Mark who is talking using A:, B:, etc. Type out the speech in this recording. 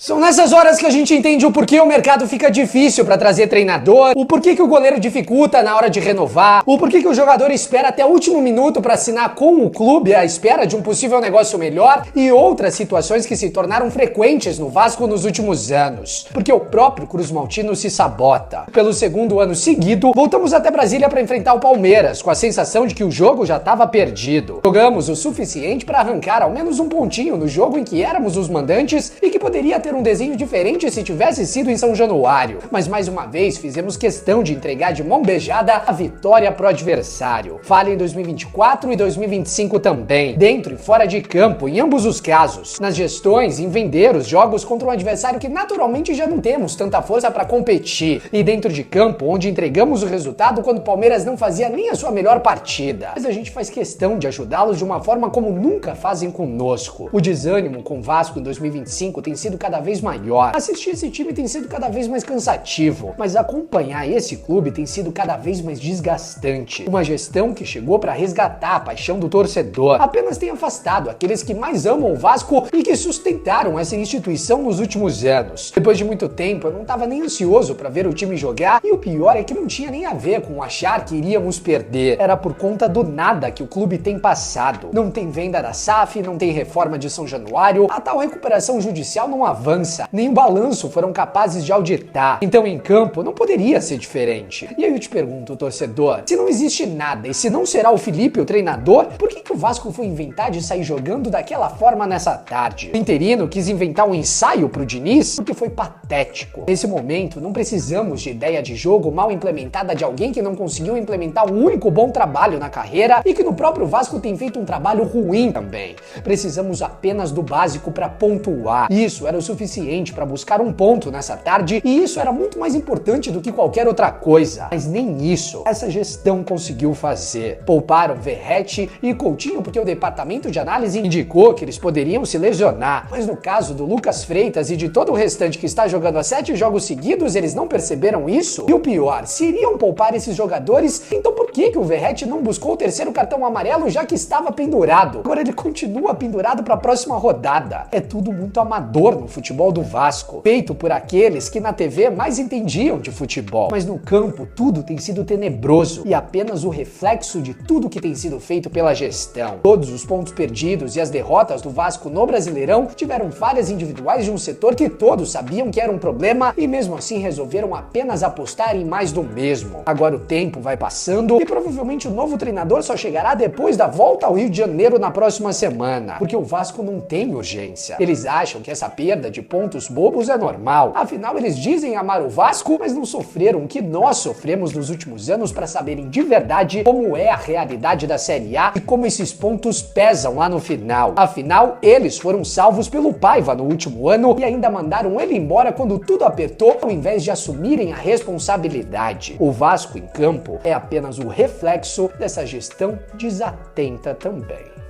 A: São nessas horas que a gente entende o porquê o mercado fica difícil para trazer treinador, o porquê que o goleiro dificulta na hora de renovar, o porquê que o jogador espera até o último minuto para assinar com o clube à espera de um possível negócio melhor e outras situações que se tornaram frequentes no Vasco nos últimos anos. Porque o próprio Cruz Maltino se sabota. Pelo segundo ano seguido, voltamos até Brasília para enfrentar o Palmeiras, com a sensação de que o jogo já estava perdido. Jogamos o suficiente para arrancar ao menos um pontinho no jogo em que éramos os mandantes e que poderia ter um desenho diferente se tivesse sido em São Januário, mas mais uma vez fizemos questão de entregar de mão beijada a vitória pro adversário. Falha em 2024 e 2025 também, dentro e fora de campo, em ambos os casos, nas gestões, em vender os jogos contra um adversário que naturalmente já não temos tanta força para competir, e dentro de campo, onde entregamos o resultado quando o Palmeiras não fazia nem a sua melhor partida. Mas a gente faz questão de ajudá-los de uma forma como nunca fazem conosco. O desânimo com o Vasco em 2025 tem sido cada vez maior. Assistir esse time tem sido cada vez mais cansativo, mas acompanhar esse clube tem sido cada vez mais desgastante. Uma gestão que chegou para resgatar a paixão do torcedor apenas tem afastado aqueles que mais amam o Vasco e que sustentaram essa instituição nos últimos anos. Depois de muito tempo, eu não estava nem ansioso para ver o time jogar e o pior é que não tinha nem a ver com achar que iríamos perder. Era por conta do nada que o clube tem passado. Não tem venda da SAF, não tem reforma de São Januário, a tal recuperação judicial não avança, nem o balanço foram capazes de auditar. Então em campo não poderia ser diferente. E aí eu te pergunto, torcedor, se não existe nada e se não será o Felipe o treinador, por que o Vasco foi inventar de sair jogando daquela forma nessa tarde? O interino quis inventar um ensaio pro Diniz porque foi patético. Nesse momento não precisamos de ideia de jogo mal implementada de alguém que não conseguiu implementar um único bom trabalho na carreira e que no próprio Vasco tem feito um trabalho ruim também. Precisamos apenas do básico para pontuar. Isso era o suficiente para buscar um ponto nessa tarde e isso era muito mais importante do que qualquer outra coisa. Mas nem isso essa gestão conseguiu fazer. Pouparam Verratti e Coutinho porque o departamento de análise indicou que eles poderiam se lesionar. Mas no caso do Lucas Freitas e de todo o restante que está jogando há 7 jogos seguidos, eles não perceberam isso? E o pior, se iriam poupar esses jogadores, então por que o Verratti não buscou o terceiro cartão amarelo já que estava pendurado? Agora ele continua pendurado para a próxima rodada. É tudo muito amador no futebol do Vasco, feito por aqueles que na TV mais entendiam de futebol. Mas no campo tudo tem sido tenebroso e apenas o reflexo de tudo que tem sido feito pela gestão. Todos os pontos perdidos e as derrotas do Vasco no Brasileirão tiveram falhas individuais de um setor que todos sabiam que era um problema e mesmo assim resolveram apenas apostar em mais do mesmo. Agora o tempo vai passando e provavelmente o novo treinador só chegará depois da volta ao Rio de Janeiro na próxima semana, porque o Vasco não tem urgência. Eles acham que essa perda de pontos bobos é normal. Afinal, eles dizem amar o Vasco, mas não sofreram o que nós sofremos nos últimos anos para saberem de verdade como é a realidade da Série A e como esses pontos pesam lá no final. Afinal, eles foram salvos pelo Paiva no último ano e ainda mandaram ele embora quando tudo apertou, ao invés de assumirem a responsabilidade. O Vasco em campo é apenas o reflexo dessa gestão desatenta também.